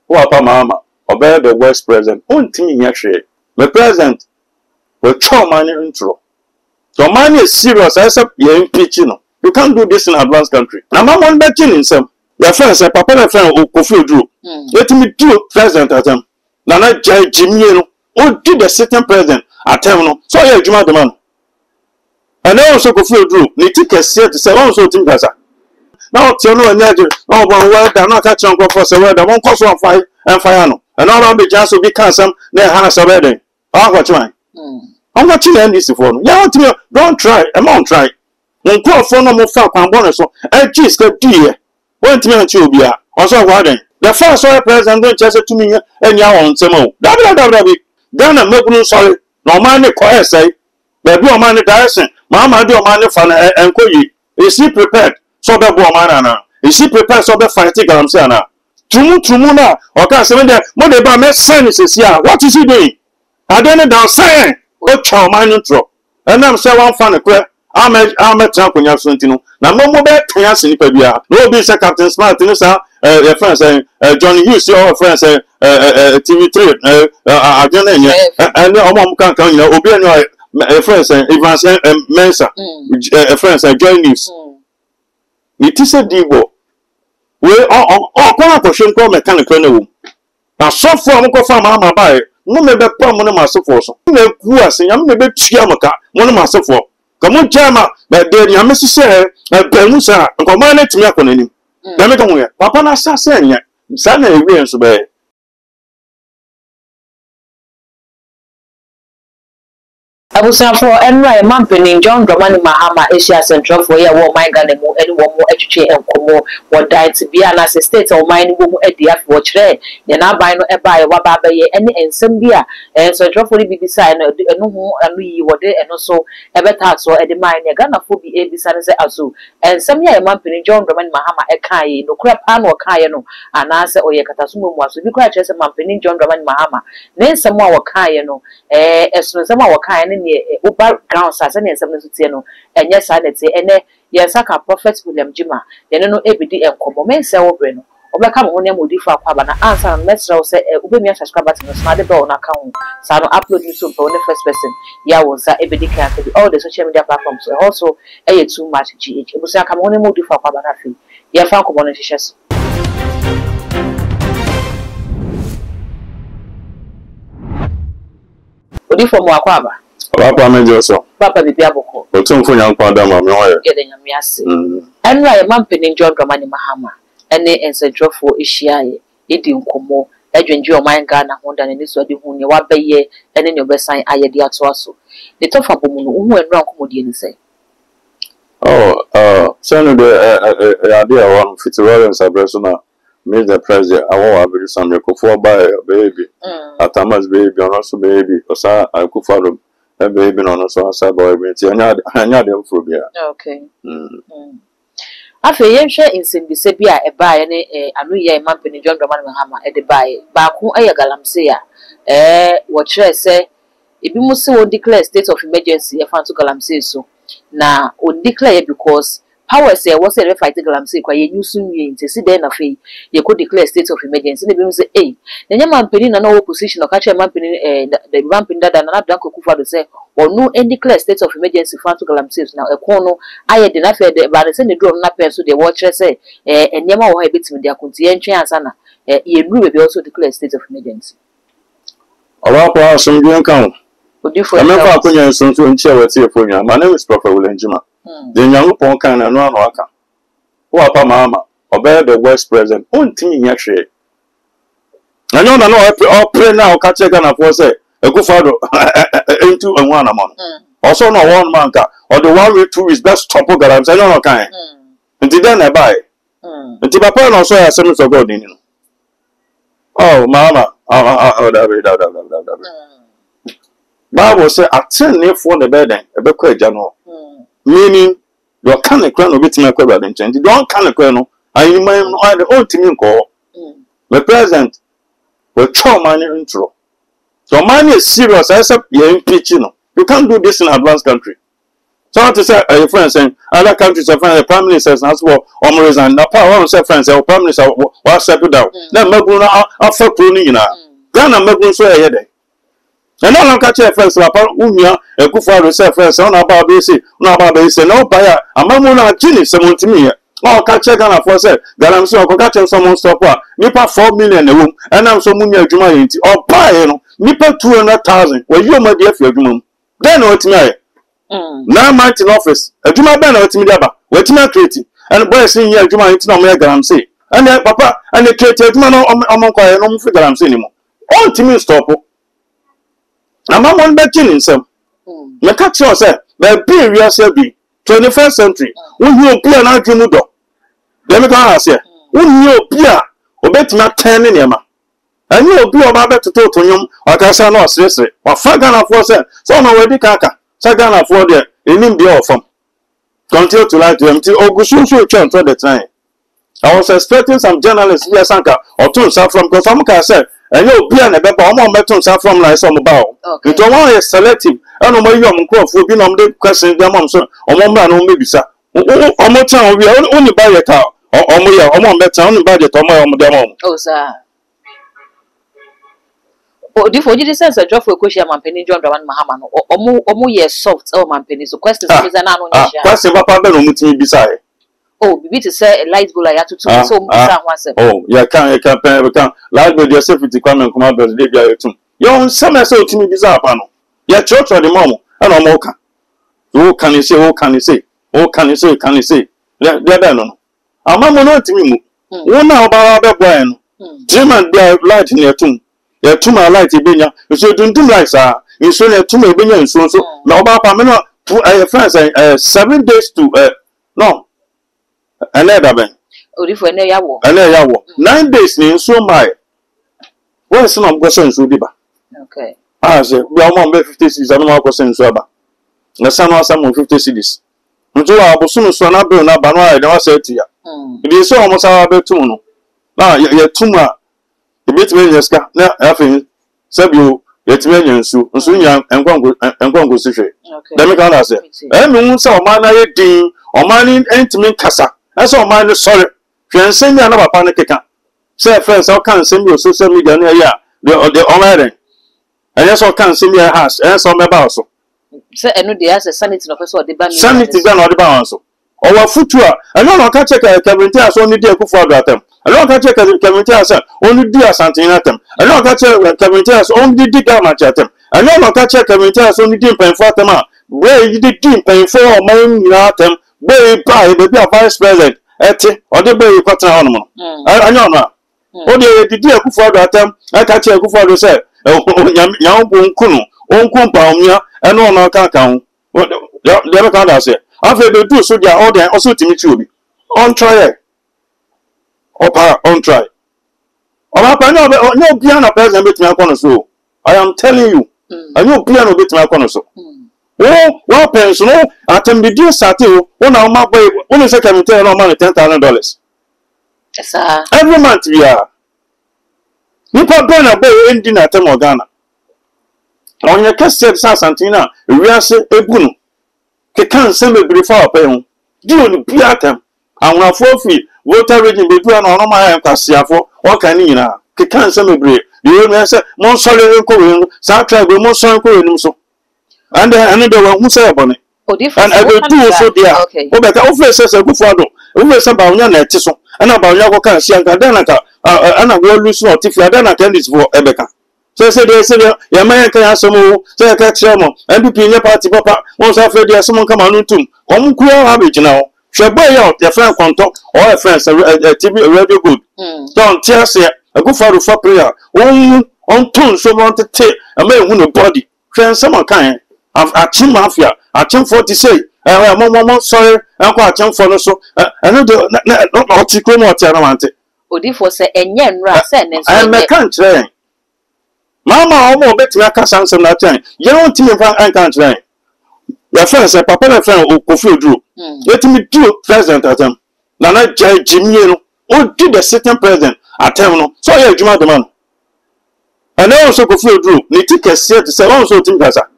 Wapa mama, obey the West president. On team actually, the president will chow money intro. So money is serious. I said, you're impeaching. You can't do this in an advanced country. Now, my one betting in some. Your friends, a papa, and friend, who feel Drew. Let me do president at them. Now, I Jimmy, who did the sitting president at them. So, yeah, Jimmy, the man. And I also feel Drew. They take a seat to say, also, Tim Gaza. Now, tell no one, no one word, they're not catching on for the word, I won't cost one fire and fire. And all of the chance will be cancer, their hands are ready. I'll watch mine. I'm watching this for you. Yeah, don't try, I'm on try. When call for no more fuck and bonus, and cheese get dear. When to me and you be also warden. The first oil president don't just to me and ya on some more. WWW. Then I'm not sorry. No money, quiet say. They do a money direction. Mamma do a money for and call you. Is he prepared? So the woman, is he prepared? So the fighting, I'm saying. Trumuna, or can't say that. What about my son is here? What is he doing? I don't know, saying. Oh, chow my intro. And I'm saying one funny prayer. I'm a champion. Now, no more bad things in Pabia. No, be a Captain Smart, your friends, Johnny Hughes, your friends, TV3, I don't know, and no one can come, obey friends, Evans Mensa, friends, Joy News. It is a devo. We all come up for Shinko mechanical. Now, so far, I'm going to farm by. No, maybe one of my support. No, who are saying, I'm maybe Chiamaka, one of my support. Come on, Jama, but then you must say, Bemusa, and command it to me upon him. Let me come here. Papa, I saw saying, Sunday, we are so bad. Abusanfo enra mampeni John Dramani Mahama Asia Central for ya wo man Ghana mu eni wo mu atwetwe enkomo wo dan ti bia na se state o man ni wo mu adi afi wo kire ye na ban no eba ye waba ba ye eni ensem bia Central for bibisa eno ho anu yi wo de eno so ebeta so edi man ne Ghana fo bi ebisa ne se aso ensem ya mampeni John Dramani Mahama eka ye no kura pa no ka ye no ana se oye katasumo mu aso bi kura kire se mampeni John Dramani Mahama ne ensem a wo ka ye no esuno ensem a wo ka ye Uber grounds as any something to no, and yes, I did say, and yes, I can Prophet William Jima, then no ABD and Common men sell Breno, or become on them with different Pabana answer and let's say, Ubemia subscriber to the smart door on account, so I don't upload you soon for the first person. Yeah, was ABD can be all the social media platforms, also a too much GH. It was like I'm only more different Pabana fee. Yeah, found communications. Odi for Mwakaba. Papa Major, Papa Bibiaboko. But some for young Padama, Getting a miasi. And right, a mamping John Dramani Mahama, and they answer draw for Ishiae, eating Como, Edwin Joe Mine Ghana, Honda, and this was the one you are by and then your best sign I had also. The top of Bomu, who went wrong, Comodian say. Oh, certainly the idea one Fitzgerald's addressing made the president. I want to be some for by baby, a Thomas baby, and also baby, or sa I could follow. A baby on us on Saboy, and I them for beer. Okay. After yen share in Simbisebia, a buy any a new year mamping John Dramani Mahama at the buy, Baku Aya Galamsea. What should I say? If you must so declare state of emergency, a fan to Galamsea so. Now, would declare because power say was a fighting Galamsea, quite you soon to see then a fee. You could declare state of emergency. They say, hey, the young man penny no opposition or catch a man penny the ramping that and not Kufa to say, or no any declare state of emergency fan to Galamsea. Now a corner, I had enough but send the drum not so the watcher say, and Yama will have bits with their conscientious answer. You will also declare state of emergency. Our some young count. I remember some to share with you for you. My name is Prophet William Jima. The young Ponkan and one waka. Wapa Mama, obey the West president. On team actually. I know all pray now, catch a gun of was a good father into and one among. Also, no one manka or the 1 week 2 weeks best top of Galams. I don't know kind. Until then I buy. Until my parent also has some of God in you. Oh, Mama. Bible say attend near for the bed and a bequest general. Meaning, your kind of crown of it in a quaver and change. You don't kind of crown. I remind the old team call. The president will chow money intro. So money is serious. I said, you're impeaching. You can't do this in an advanced country. So to say your friends and other countries are friends, the prime ministers as well, or reason. Now, power one say friends, our prime minister was settled down. Then Maguna after pruning in Ghana Magun so a headache. And all catch a friends, Lapa, Unia, a good father, say friends, on about basic, no about basic, no buyer, a mamma, Ginny, someone to me. Oh, catch a Ghana for say, that I'm so catching someone stop. Nipa 4 million a room, and I'm so munya Juma or buy, Nipa 200,000, where you, my dear, for your room. Then what me? Now, month in office, a Juma banner with me, what you creating, and boy saying, yeah, Juma, it's no more gram say. And then, Papa, and the creative man among quiet, no figure I'm saying anymore. On to me, stop. I'm one betting in some. The catch yourself, the be real selby, 21st century, when you appear an argument. Let me go ask you, when you appear, or bet not 10 in Yama. And you appear about to talk to him, or Cassano, seriously, or Fagana for say, so no way, Kaka, Sagana for there, in India from. Continue to like to empty Ogusu chant all the time. I was expecting some journalists here, Sanka, or two from because some can say, and you'll be an a better metal from like some about. You don't want a selective, I don't know young crop will be on the question, their mom, or one man, or maybe, sir. Or more time, we only buy a car, or more better, only budget, or my mom. Oh, sir. Oh, the 40 cents a job for Kushia Mampeni, John Draman Mahaman, or more years soft, oh, Mampeni, so questions is an unknown. Question, Papa, don't beside. Oh, be to say a light bull I had to so once. Oh, you can't, light with your safety come come out, but they are too. You're some so to me bizarre panel. Your church or the mom, and I'm okay. What can you say? What can you say? What can you say? Can you say? They're no. I'm not to me. One now about our boy. Jim and their light in your tomb. Your tomb are light in Benya. You should do like, sir. You should have two Benya and so. Now, about Pamela, 7 days to, no. Another man. Oh, if we know 9 days in so my. What's some questions will be back? Okay. I say, we are more 50 cities, and more questions. The son was some 50 cities. Until I was soon so not built up, and I never said to you. It is so almost our betuno. Now, you're too much. The bit when you scar, now, I think, sub you, yet million so soon young and go situation. Let me go say, I mean, so man, I did, or money ain't to me, Cassa. That's all mine is sorry. If you send me another panic, say, friends, I can't send you social media near ya, the already. And yes, I can't send me a house, and so my boss. Say, I know the answer, sanity of us or the band. Sanity done or the balance. Or a foot tour. I don't catch a Cavendish only dear for them. I don't catch a Cavendish only dear something at them. I don't catch a Cavendish only dig much at them. I don't catch a Cavendish only deep and for them. Where you did deep and for money at them. Where you buy the vice president, or the baby cotton ornament. I don't know. Oh, the dear for them. I catch a good for the say, young Kuno, own Kumpamia, and on our account. The other can't say. After they do so, they are all there also to meet you. On try. On try. No piano president bit me a so. I am telling you. I know piano bit me a so. Oh, well, pension, at him, did you settle 1 hour my boy? Only second, tell no money $10,000. Yes, sir. Every month we are. You put Ben a boy in dinner at Morgana. On your cassette, Santina, we are say a boon. Can't send me before paying. Do you be at them? And when 4 feet, water reading between on my Cassia for what can you now? Can't send me break. You will say, Monsorry and Corinne, South Tribe, Monson Corinne. And another one who say about it. And I will do so, dear. Okay. Oh, but I says a good father. We say about your net, and about your can see and Danaka, and I will lose not if you are done attendance for Ebeka. So I said, your man can have some more, say a catch some more, and be in your party, Papa. Once after there, someone come on to come cool habit now. Shall buy out your friend contact or a friend, a TV radio good. Don't tear say a good father for prayer. On tone, so want to take a man who body. Friend, someone kind. I've Chim Mafia, at Chim 40 say, Mamma, sorry, I'm quite young for so. I know not to come out Taramante. Oh, therefore, say, and yen ras, and I am a country. Mamma, almost bet me a cass answer that time. You don't think I can't train. Your friends, a papa friend who feel drew. Let me do president at them. Nana Jimmy, who did the sitting president at Terminal. So, yeah, Juma the man. And also go feel drew. Nitika said to say, also think as a.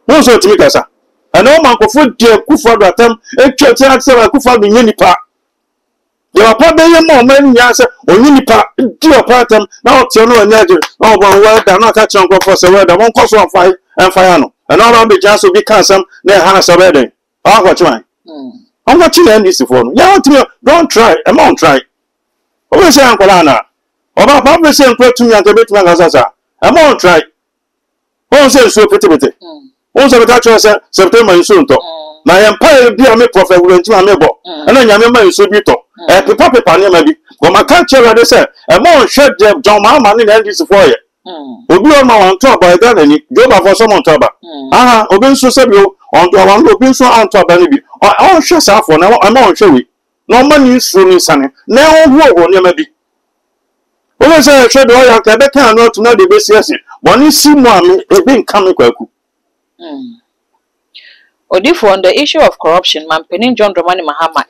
No so to me, Cassa. And all man could dear Kufa Ratam, a church answer Kufa in Unipa. There are probably more men answer or Unipa, dear Patam, now Tiono and Nadir, no one word, and not catch on for the word, I won't cost one fight and Fiano. And all of the chance will be cancer, their hands are ready. I'll watch mine. I'm watching this for me. Yeah, don't try, I won't try. Always say Uncle Anna. Or my papa saying, put to me and the bit Magaza. I won't try. Won't say so pretty. Once I catch us September soon. My empire be a me prophet will enter my neighbor. And then your memory is so beautiful. And the papa panel maybe. But my culture, they say, a more shed John Mamma and this for you. Obi on my one top by that and go back for someone trouble. Ah, Obin so said you on to one Obin so on top baby. I won't shut up for now. I'm on show it. No money is for me, sonny. Now, what will never be? When I say I tried to all Quebec and not to know the best, one is see mommy, a being coming quick. Odifo on the issue of corruption, man, Penning John Dramani Mahama,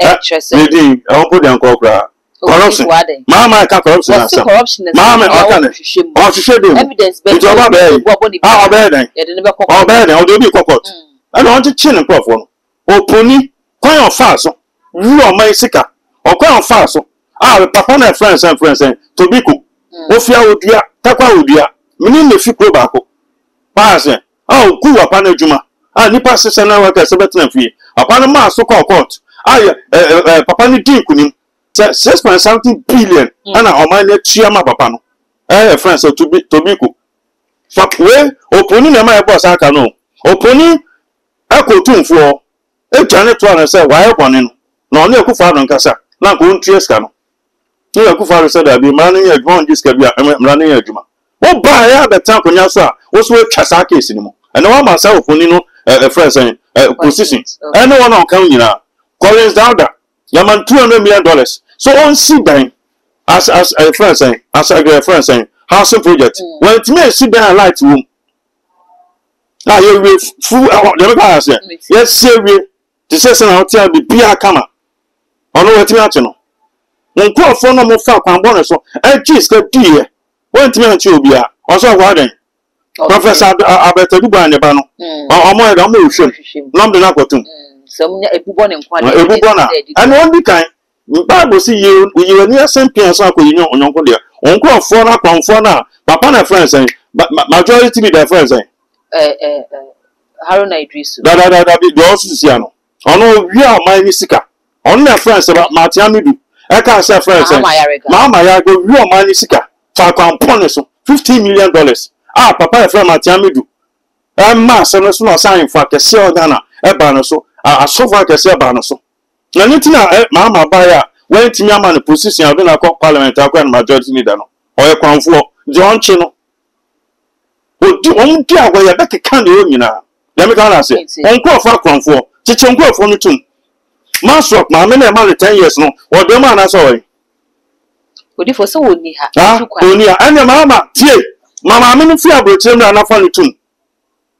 I'll put down corruption. Mamma, corruption. Corruption is Mamma, or to show them evidence, but how bad I'll do be cocked. I don't want to chin and puff one. Oh, pony, quite on fast. You are my sicker, or quite on fast. Ah, papa and friends and Tobico. Ofia would ya, Takwa would ya, meaning the few baco. Pass it. Oh, good upon a Juma. Ah, Nipa says an hour as a veteran fee. Upon a mass so called court. I, Papa Nidim, 6.something billion, and I mind that Chiama Papano. Eh, friends, so to be Tobico. Fuck way, opening my boss, I can know. Opening, I could tune for a Janet one and say, why upon him? No, no, Kufa and Casa, not going to Escano. No, Kufa said, I'll be manning a ground discabia and running a Juma. Oh, by the time when you saw, was with Chasaki anymore. And one myself, when you know a friend saying, position. And no one on coming now. Collins down there. Yaman $200 million. So on sit down as a friend saying, as a friend saying, housing project. When it may sit down and light room. Now you will full out the guys. Yes, sir. The session out there be beer camera. On what you know. When call for no more far and bonus, and cheese get dear. When to be a also warden. Professor Alberto Duba and the Bano. Or more than motion. Number Nakotum. Some a bubon and Ebubona. And one be kind. Bible see you near St. Pierre's uncle, you know, on Uncle dear. Uncle for now, for now. Papa and friends saying, but majority be their friends saying. Haruna Idrisu. The also on no, we are my Nisika. On their friends about Martiamidu. I can't say friends. Mamma, I go, you are my Nisika. Falcon Ponis, $15 million. Ah, Papa, friend Martiamidu. I'm mass and a small sign for a sale Dana, a banaso, a sofa a sale banaso. Nanitina, Mamma Baya, went to Yaman position of the Parliament, and majority Nidano, or a crown for John Chino. Would you own dear where you back a candy, you know? Let me go say, Uncle for crown for, teaching go for me too. Master of my many amount of 10 years no, or the man I saw it. Odifo so woni ha. Ah, woni ha. And mama, tie. Mama me no fi abrochim na na fa no tum.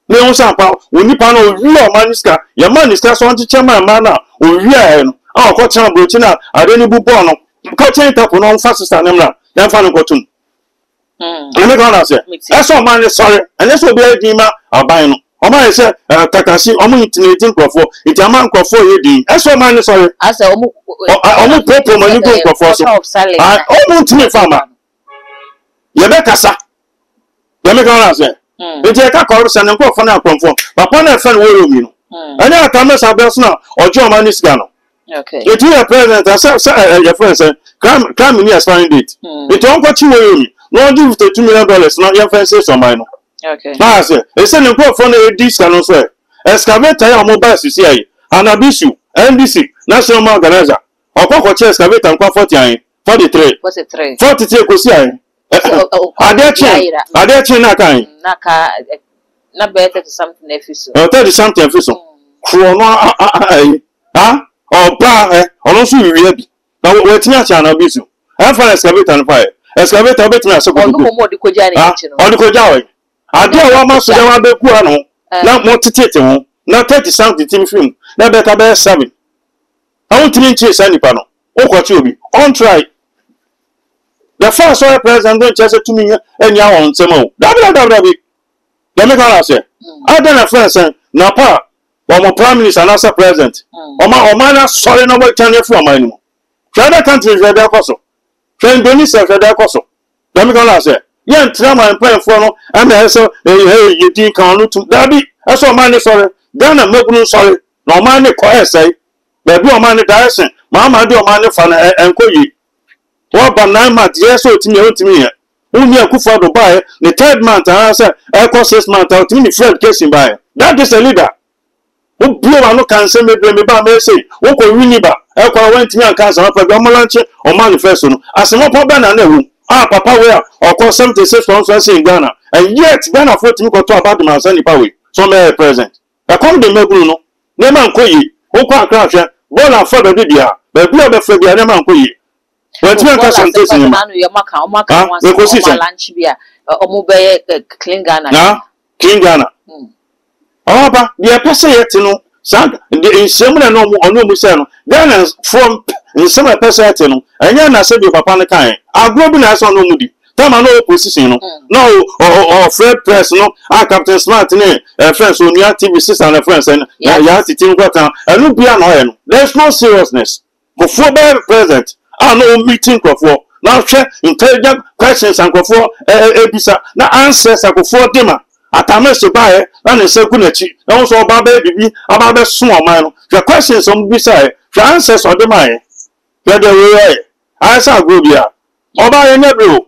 Me won san pa, woni pa no wi o maniska. Ya maniska so onche chema ma na, o wi a no. Ah, ko chan abrochi na, ade ni bu bon no. Ko chen tapo no fa sister nem na. Ya fa no ko tum. Let me go na say. Eso man sorry. And eso be adi ma aban no. Oma say takasi omo intimidating crofo. Iti ama crofo ye din. Eso man sorry. Asa omo popo mani go crofo so. Ah, omo intimi fama. Ye be kasa. Let me go na say. Iti e ka corruption en crofo na crofo. Papa na friend wo romi no. Ani atame sabeso na ojo mani sika no. Okay. Iti your president say your friend say crime ni expiring date. Iti on kwachi wo romi. No give $2 million no your friend say some no. Okay. Ah, say, e say nko for na dis can so. Excavator ya mobile sisi ayi. Anabisu, NDC, National Organizer. Okoko che excavator nko 40 43. 43. 43 ko si ayi. Adechi na kan. Na better to something efiso. 30 something efiso. Kro no ayi. Ah? Oba ono so wiwe bi. Na wetin acha Anabisu. E fa excavator no fa. Excavator betin asoko. Onu mo di koja ni nchi no. Onu koja we. Ade wa ma so de wa be ku ano na mo titete ho na 30 something team film na better be 7 I want to nchi esa nipa no o ko ti obi on try the first one president don chese to me enya won nsem o dabi let me go say I don a friend say na pa Omo prime minister and as president. Oma na sorry no more channel for my anymore. Other countries where they are also. Indonesia where they are also. Let me go say. Yen trama and plan for no. And I say, hey, you think I want to Daddy? I saw money sorry. Ghana make sorry. No money quiet say. They do money direction. Mama do money for and koyi. What banana yes so to me. Only a kufa do buy the 3rd month and I say, I 6 months out in the Fred casing buy. That is a leader. Who blew a look and send me by me say, who could win ba? I went to me and cancer up a gamelanche or manifesto. As a mop banana, papa, where or call 76 pounds in Ghana. And yet, Ghana 14 got to about the man Sandy Power. So may present. I come to Meguno, Neman Koyi, who can't crash, Bola for the video, but blow the Fabia Neman Koyi. When you can something in your Maca, lunch beer, or mobile clean Ghana. Now, clean Ghana. However, the person yet to know, Sand, in similar no more no Musano, Ghana from in similar person, and Yana said, Papa kind. Our global as on no moody. Tama no position, no, or Fred Press, no, our Captain Smart, friends who near TV sister and friends, and Yati Tim Gotham, and no be an there's no seriousness. Before the present, I know meeting for now, check intelligent questions and go for Ebisa, now answers I go for dinner. At a mess to buy and a security, and also about baby, about the small man. The questions on beside, the answers on the mind. Whether we I saw good here. Or by a nebula.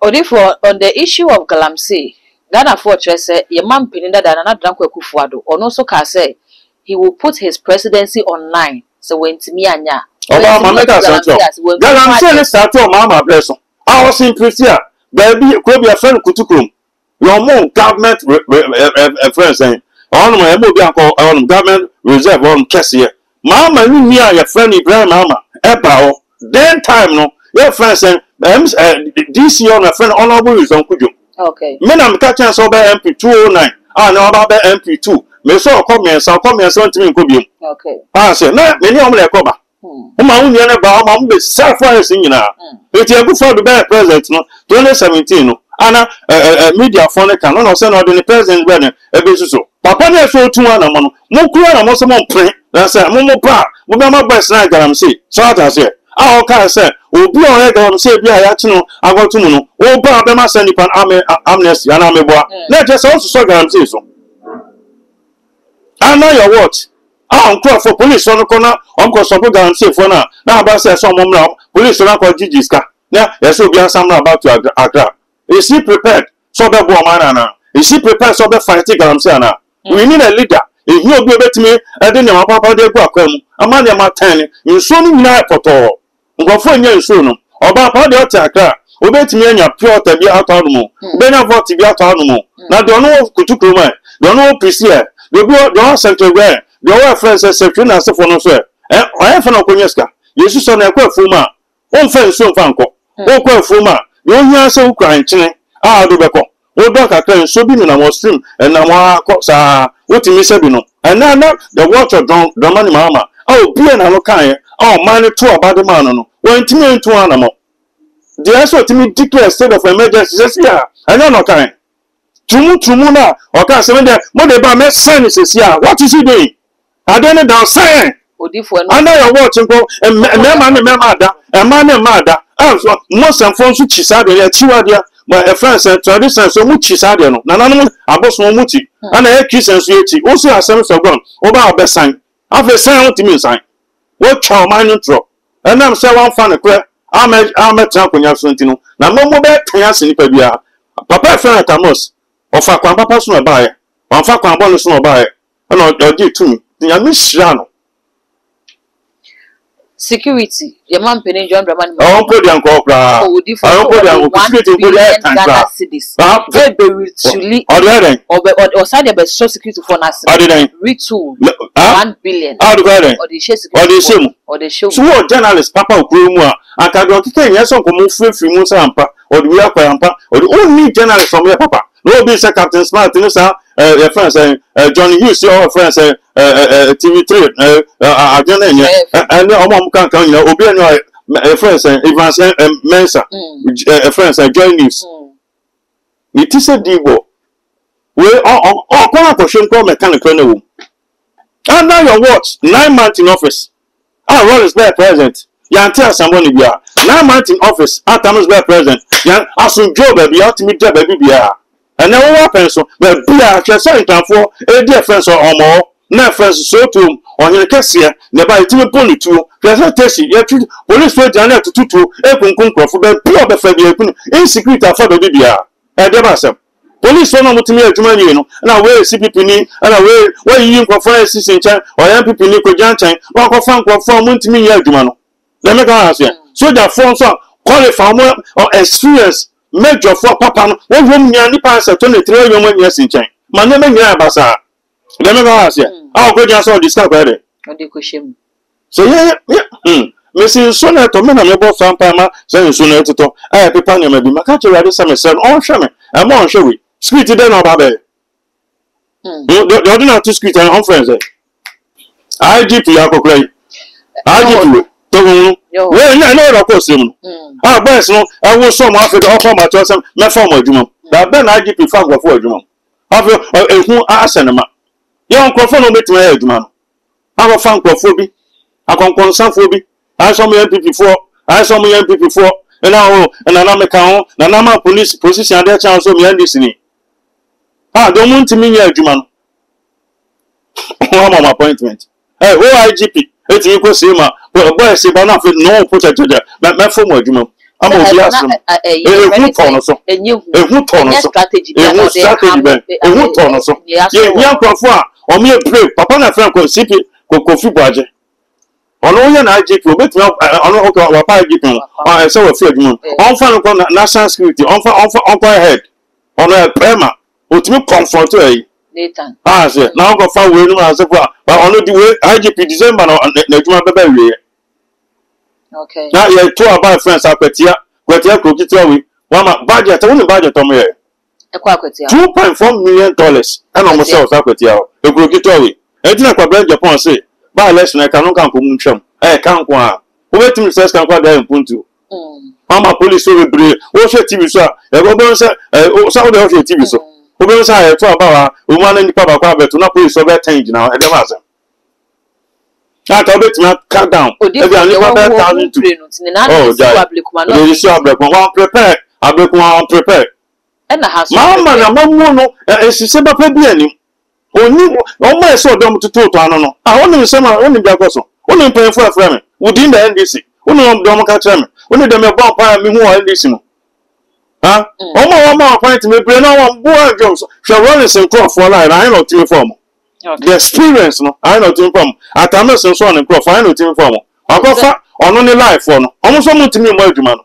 Or therefore, on the issue of Galamsey, Ghana Fortress said, your man Peninda than another Danko Kufuado, or no so can say, he will put his presidency online. So when to me and ya. Oh, Mamma, Galamsey started on Mamma Blesson. I was in Priscilla. Baby, could be a friend Kutukum. Your more government friends saying, on my government reserve on Cassia. Mamma, you near your friend Ibrahim Mama, Epao, then time no, your friends saying, DC on a friend honorable is on Kuju. Okay. Men I'm catching so by MP 209. I know about MP 2. Me so come and so come and so to me Kubium. Okay. I said, no, many of them cover. My own young about my be self in now. It's a good for the bad president, no, 2017. Ana media phone can no send out the president when a business so. Papa na so 2 1 amon. Mo kura na mo so mo pren. Na say mo pa, mo be ma boys na Galamsey. So that say. Ah o ka say, obi o Galamsey bi aya chi no agotu mu no. O ba be ma send pan amnesty ana meboa. Na just so Galamsey so. Ana your watch. Ah on for police on corner, on ko so Galamsey for na. Na ba say so mo mra. Police na ko jijiska. Na yes obi ansam na about to Accra. Is he prepared? So be woman. Is he prepared? So be fighting Galamsey. We need a leader. If you go bet me, I didn't know Papa de Guacum. A man of my time, you soon night for all. Go for you soon. Or Papa de Otakra. Obey me and your pure to be out of the moon. Then I vote to be out of the moon. Now don't know Kutukuma. Don't know Priscilla. You go don't center where your friends are section as a phone swear. I have an Okunyeska. You see son a queer fuma. One friend so fanco. One queer fuma. You hear so crying. Ah, do beko. O doka can so be in our stream and our coxa. What you say, and now the water Dramani Mama. Oh, be an alokai. Oh, money too about the man. When to me to animal. The answer to me declare state of emergency says, yeah, I know no kind. Tumuna, or can't say that Monday by my son is here. What is he doing? I don't know, saying. I know you're watching, and man and mother. Most and phones which is out there, Chiwadia. My friends and traditions so much is I don't know. None about so much. And I kiss and sweet. Also, a sense of gone over our best sign. After saying to me, sign. What child my intro? And I'm saying one fan of prayer. I'm a champ when you're Santino. Now, no more bad things in Pabia. Papa friend at Amos. Or Fakwan Papa soon buy. One Fakwan bonus no buy. And I'll do to me. The Miss Shano. Security, your man Penny John Dramani. I won't put down Copra. I won't put down Ghana cities. Very or side of social security for us. I didn't retool 1 billion. Out of it. Or the share security. Or the show. So, journalist Papa Grumwa. I can't go to 10 years on come free Musampa or the Yakampa or the only journalist from your papa. No be Captain Smart, your friends, Johnny Hughes, your friends, TV3, and Omam can't come, Obiano, friends, Evans Mensa, friends, Joy News. It is a Divo. We all question call mechanical. Under your watch, 9 months in office. Ah, Rollins be president. Yanti Asamboni bia. 9 months in office. Atamus be president. Yan asun Joe baby, ultimate baby bia. And now what happens? Well, bia, just saying time for a dear friends or more. Na friends so to on your cassia, never to pony to. There's no testy. Yet, police went down to tutu, a kunkum for the pure befabi, in secret for the bibia. And the police one to me a Germany, and I wear CPP, and I wear where you can find assistant or MPP Nico Jantan, or confirm conform to me, Germano. Let me go ask you. So that forms are qualify or experience major for Papa, one room near the pass at 23 years in chain. My name is Bazaar. Let me go ask you. I'll go just all this stuff. So, yeah. Missing sooner to men and both vampire, saying sooner to talk. I have people maybe my country rather some son on shaman, and more shall we. Squeak it then or baby. You don't have to squeak on friends. IGP, Uncle Clay. IGP. Well, I know, of course, our best, no, I will some after the offer my choice, my former Jumon. That then IGP found before Jumon. Of who asked them. Young Crawford met my head, man. I will find Crawford. I can concern phobia. I saw me MP4. I saw me MP4. And now, and an American, and I'm a police position at that chance of me and listening. Ah, don't want to mean your Juman. One more appointment. Hey, IGP. It's equal same. Well, boy, say, but nothing, no protector. My former Juman. I'm going to ask them. A good corner, so. A good corner, strategy. A good strategy. A good corner, so. Young Crawford, or me a play. Papa and Franco, CP, Kofi Budget. On all your IGP, but now on our IGP, I saw a field moon. On fun national security, on head, on a prema, which will comfort to Nathan. Ah, sir, now go far away as a but only the way IGP December on the baby. Okay. Now you have 2 about friends up at here, but you could tell me one budget, only budget on me. $2.4 million, and almost sells up at here. The Grokitowi. I didn't quite Japan say. By lesson, I cannot come from Muncham. I can't go on. Wait till says can go there in Puntu. I'm a police over brave. What's your TV, sir? I go down, sir. Some of the TV, so. Who knows I talk about a woman in the Papa Quabbet to not police over 10 now at the master. I can bet not cut down. Oh, dear, oh, prepare. I break one prepare. And the house. Mamma, and she said, Only almost so dumb to talk to Anno. I only some only Jacoso. Only paying for a frame. Within the NDC. Only Domacatram. Only the Mabon me more NDC. Huh? One more point to me, Breno, boy Jones. Shall run the same crop for life. I know to form. The experience, no, I know to form. At Thomas and so on and crop, I know to form. I go far on only life for no. Almost someone to me, my man.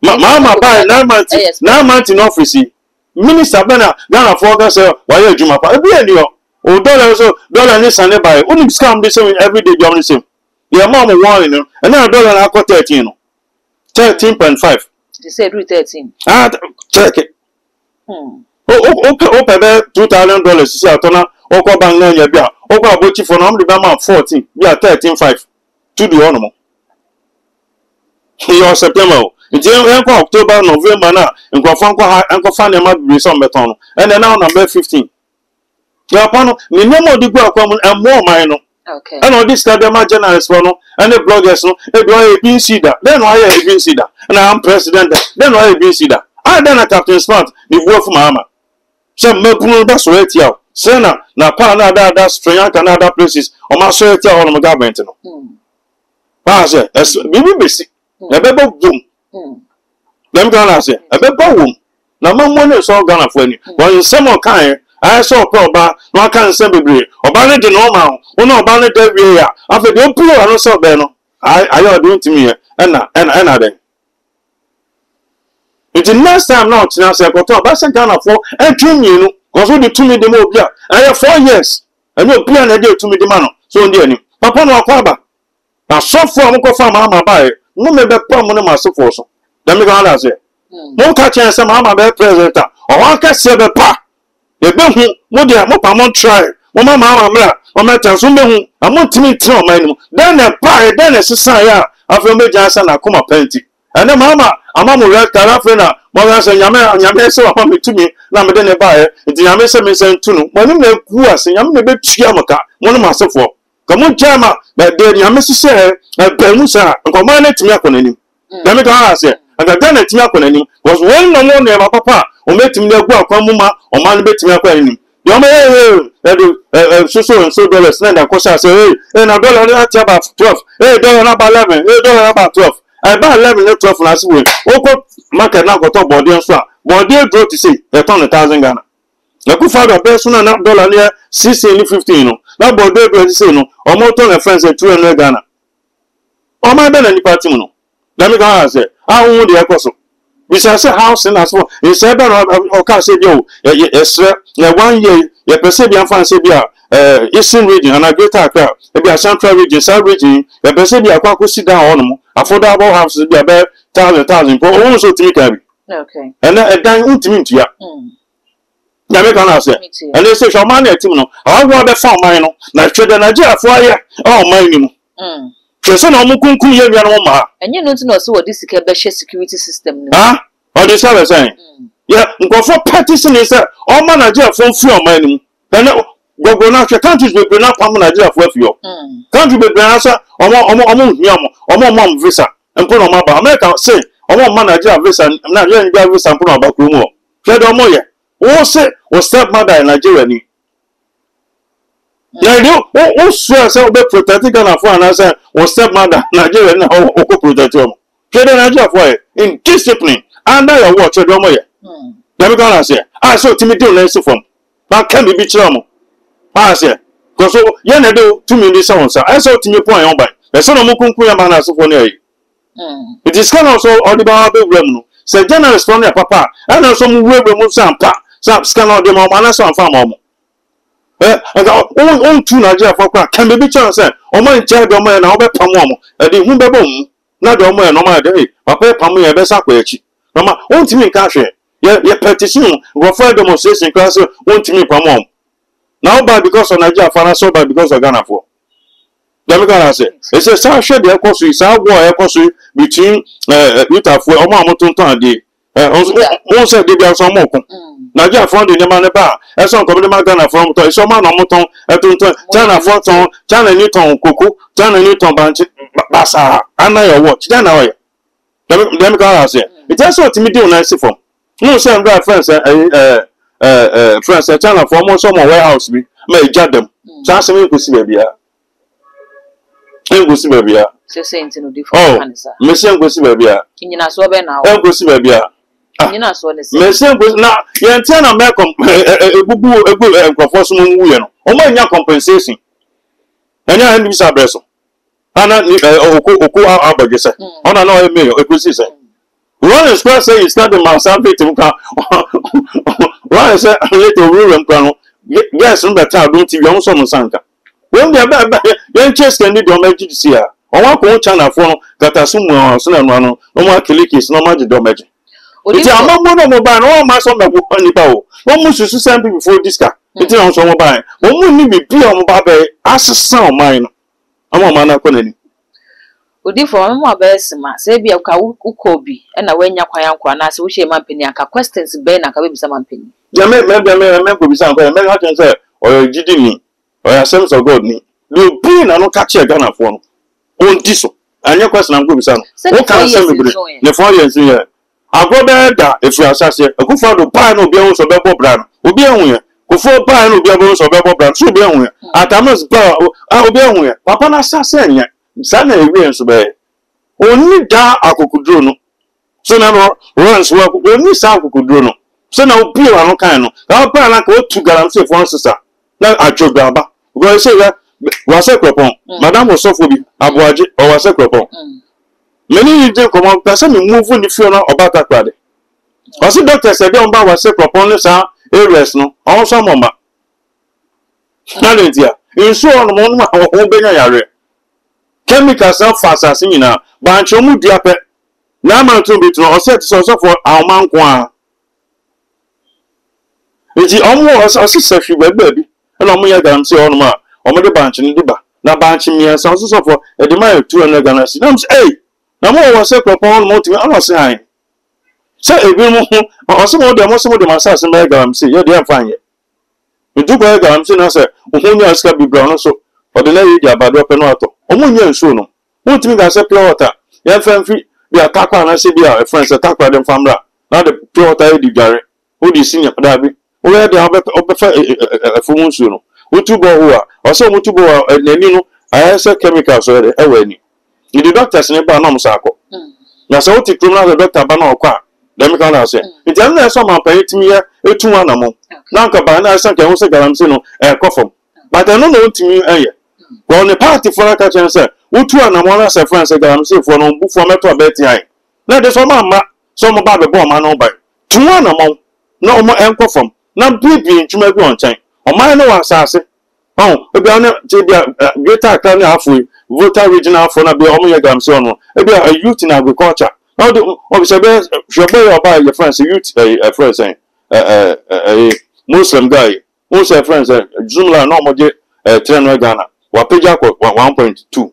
Mamma, by 9 months in office. Minister Bena, Ghana for say, why you Juma? Oh, dollar is an by only scam the same every day, John. Your mom warning, and now dollar I got 13.5. They said 13. Ah, check it. Okay, there $2,000. See, I told her, Oko Bangania, Oko Bochi for number 14, we are 13.5 to the animal. Your September. It's October, November now, and go find a map with some beton. And then now number 15. Yapano, we no more the go common and more minor. Okay. And all this kind of journalists for no, and the bloggers no, I been see that. Then why I been see that, and I'm president. Then why I been see that. I then a Captain Smart, the work from Mama. Some Mepun, that's right here. Sena, na Pana, that's strange, and other places, or my society or my government. I say, we busy. The baby boom. Let me go and say, a baby boom. Now, my money is all gone for you. But in some kind, I saw a problem, no can send me, or banner the normal, or no banner every year. After the poor, I don't saw Beno. I are doing to me, and then. It's the next time now, I say, but I sent down for and 2 million, because we do 2 million more. I have 4 years, and you'll plan a day to me the man. So, dear, Papa no Aquaba. Now, so far, I'm going to find my buy. No, maybe problem myself also. Let me go and say, no catching some mamma president, or one can say the pa. The Behu, no, dear, no, I won't try. Oh, my mamma, or my Tansume, I want to meet my then a pie, then a society. After me, Johnson, I come up plenty. And then mama, amamu red carafena, mother say yame so mama to me, na me den buy, it yame se me sen tunu. When me ku ase yame be chiamaka, one myself for. Come on jama, but then yame say bemusa, nkoma na timi akonanim. Na me ka say, and the na timi akonanim was one no more near papa, o metimi na gu akwamuma, o man betimi akonanim. Yome so and so dollars na da kwasa say hey na dollar na about 12 hey dollar na about 11 hey dollar about 12 I buy 11 na 12 na see we oko market na go to body so body grow to say e turn 1,000 Ghana na ku fa do be so na dollar near 16 15 no na body grow to say no o mo turn friends 200 Ghana o ma be na ni party no let me go say how won dey ekoso we say house na so e say be o ka say bi o na 1 year ye pese bi anfa say bi Eastern region and a greater Accra e bi Central region South region ye pese bi akwa ko sit down on mo affordable houses bi about 1,000 po o so timi ka bi okay and e dan ultimate ntia na me kan say and they say man na team no awo be fa man no na twede na Nigeria fo aye o man ni mu so na mo kunkun ye bia no ma enye no nti no so wodi sika be share security system no o dey say say yeah nkofo partition is o man Nigeria fo fu o man ni mu then gogo na hwe countries be na pam Nigeria fo afio country be na say omo hiam omo visa empo no ma ba America say omo man Nigeria visa na Nigeria visa empo no ba kro mu o hwe do omo ye o say o step mother in Nigeria ni yeah you o swear say o be protect Ghana for and say o step mother Nigeria na o ko protect o hwe do Nigeria for in discipline under your watch do omo ye dem go na say so timidity na so from na can be chira mo say because so ye na do 2 million sounds I so timi point on by e so no mo kunkun ya ma na so for na yi it is kind of so all the ba be wrem no say general from ya papa and so mo we mo sampa so scan all the mo na so amfa mo on tu Nigeria for kwa can be chira say o mo nche do mo na o be pam mo e de hu be bom na do mo no ma de papa pam ya be sakwa echi no ma on timi nka hwe ye petition go for demonstration class on timi pam mo now bad because of Nigeria for so bad because of Ghana for let me go say it's a sad shade e koso is a war e koso between Utafo omo amotonton ade on say dey be so mo kun Nigeria for the man ba e so nko be ma Ghana for moton e so ma no moton e tonton China for ton China ni ton koko China ni ton banchi basa ana your watch China o let me go say it is so timid on nice for no say my friends friends China for mo so mo warehouse bi ma eja dem so asem e kosi ba bia engosi ba bia so say ntino different kanisa me say engosi ba bia nyina so be na engosi ba bia nyina so ne say me say engosi na ye ntia na me egugu enkofo so mo wuye no o ma nya compensation enya ndi bisa breso ana oku abagese ona na o me ekosi say one square say you start the massacre to ka one say later we run kwano yes no better don't you on some sanka when they ba yen chest and do meji see ya o wa ko China for no kata sumu so na no mo akilikis no ma de do meji iti amamo no mo ba no ma so me ko ni ba o mo mususu sample before this car iti on so mo ba mo mu ni bi o mo ba be asesa o man no amo ma na ko nani odi for mo abesima say bia ka ukobi na wanya kwayankwa na se wo hye mampeni aka questions be na ka be bisa mampeni ya me ko bisa kwa me ha chen say o jidi ni o ya sense of God ni do be na no catch Ghana for no on diso anya question am ko bisa no o kan say me bre le 4 years here agobe da if you asase akufo do pa no bia wo so be bo bra no obi ehun ye kufo pa no bia bo so be bo bra so obi ehun ye atamas pa obi ehun ye papa na asase anya sana ewe nso be oni da akokudro no so na no runs work oni sa akokudro no so na obi wa no kan no ka pa na ka otu guarantee for sisa na ajogaba go say ya wa se kropon madam osofobi aboaje o wa se kropon many you dey come person me move ni fio na obata kwade o si doctor say dey on ba wa se kropon ni sa areas no on so mama na lentia inso on mo no o benya yare chemicals and fast nyina bancho mu duape na ma to bi to o set so for awmanko a enti omo o se safi ba bi na omo ya gam se onu ma omo de bancho ni ba na bancho mi so for e de ma 200 Ghana si na say hey na mo wo se kropon mo timi ana se han se ebi mo o se mo de masase me galamsey ye de amfanye ndu ko galamsey na se ohunya aska bibra no so o de na yi di abado pe no ato o mo nya nsuo no mo timi ga se pure water ye fanfi bi atakwa na se bi a friends atakwa de famra na de pure water di dware o di sinya da bi o ye de obefa afumu nsuo no o tubo ho a o se mo tubo nani no ayese chemicals so de e wani ni the doctors ne ba na mo sako na so ti criminal the doctor ba na okwa dem kan na say nti am na so ma pa etimi ya etu na mo na nka ba na san ke ho se galamsey no kofom but no no ntimi eye ko ne party for ka chen say utu na mo na se friends galamsey for no bu for meto abeti ai na de so ma so mo ba be bo ma no ba tu na mo na mo enkofom na bibi ntuma bi on chen o ma no wa asase ebi ana je bia greater Accra na afu voter regional for na be omo ye galamsey ono ebi a youth in agriculture now the obviously your buy your friends youth friends Muslim guy most friends Jumla no mo je train Ghana wa page ko 1.2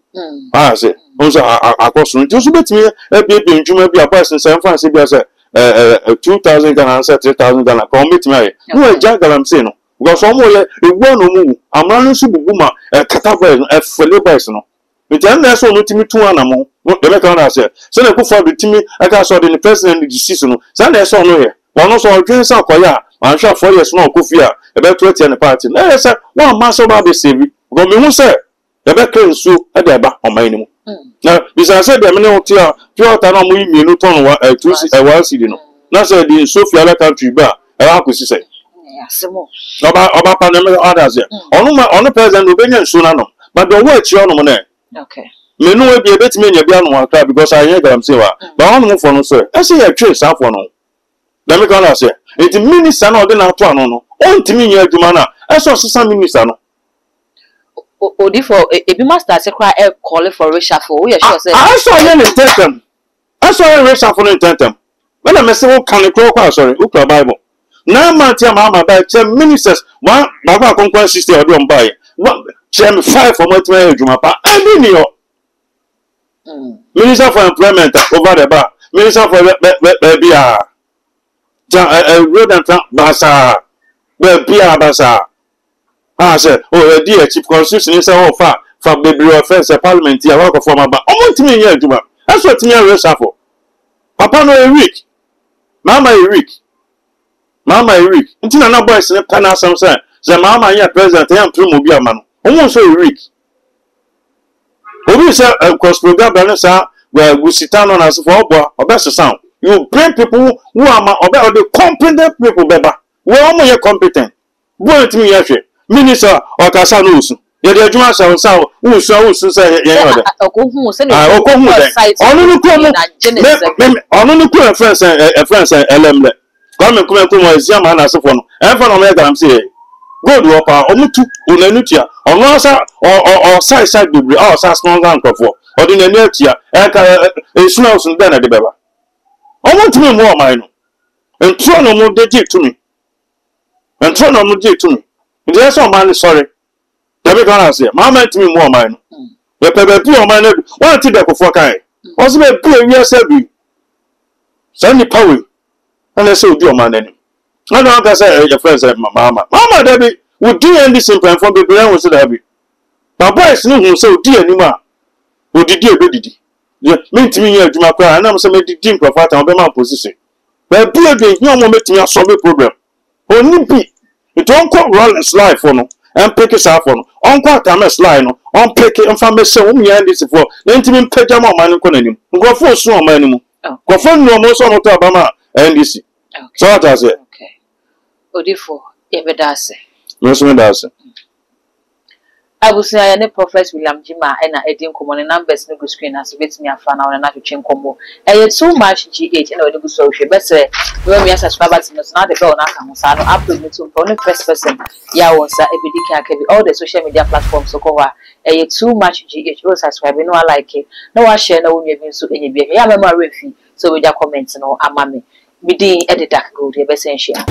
say onso akoso nti so betimi ebi ntuma bi aba sense friends bi say 2000 Ghana say 3000 Ghana ko metimi aye no e ja galamsey no because omo ye ewu no mu amra no so bubu ma kata boys fele boys no nti am na so no timi tu anamo no de ka na say so na ku for the timi aka so the president the disease no so na so no ye wono so odwen sa koya man sha 4 years no kofi a e be to tie ne party na say one man so ba be save go me hu say e be kren so e de ba oman ni mu na bisa say de me ne hotia pure ta na mo yi mienu ton wa 2 cd no na say the Sofia la country ba e wa kwesi say asemo oba pandemic others here onu president obenya nso na no but the way chi onu mo na okay menu we bi betime nya bia no akra because I hear galamsey wa but onu mo for no so e say ya twe sa for no na me kan say it minister na ode na to anu no ontimi nya adwuma na e so sesa minister no odi for ebi master say cry call for reshuffle we sure say I saw you in tentem I saw you reshuffle in tentem when I say o kan ko kwa sorry o kwa bible na mantia mama ba che ministers one baba konkwan sister odi on buy chem 5 for month wey adwuma pa abi ni yo minister for employment over the bar minister for bia road and basa bia basa say oh the chief constitution say oh fa baby offense parliament ya work for maba o month me nya adwuma that's what me reshuffle papa no a week mama Eric ntina na boys ne kana asam say ze mama ya president ya mprim obi ama no omo so Eric obi say cross program na sa we gusita no na so for obo obese sound you bring people who are obe the competent people beba we omo ye competent bo ntimi ya hwe minister okasa no usu ye de adwuma sa usu say ye yode okohu say okohu onu no ko mo onu no ko friends LM Come come Ziama na sefo no enfa no me galamsey good wo pa omutu unanutia ono asa o side bibri o sa snonga nkofo odi na nutia eka esuna osun da na de beba omutu me mo man no entro no mo de to me ndi so man sorry de be kan say mama ntimi mo man no we pebe pi o man na one ti de kofo kan o se be pi wi asa bi so ni power and say do man any I don't say your friends mama Debbie would do any simple for the brain was that be my boys no who say do anymore would did didi mean to me you my cry and I'm some did for fat and be my position but be again no more make me solve a problem only be it won't come rollers life for no and pick it up on time slide no on pick it and family say we end this for then to me pay jam man ko nanim go for so man mu go for no mo so no to abama NDC. Okay. So what I say? Okay. Odifo, ebedase. Yes, me dase. Abusia ya ne Prophet William Jima na edin komo ne numbers no go screen as betimi afa na na twetwe komo. Too much GH na we go so hwe bese we me subscribers no na the bell na ka ho sa no upload me to for the first person ya won sa ebedi kan ka bi all the social media platforms so ko wa too much GH o subscribe no like it no wa share na wonwa bi so enye bi ya mema refi so we just comment no amame. Bidi edidak go de besen share.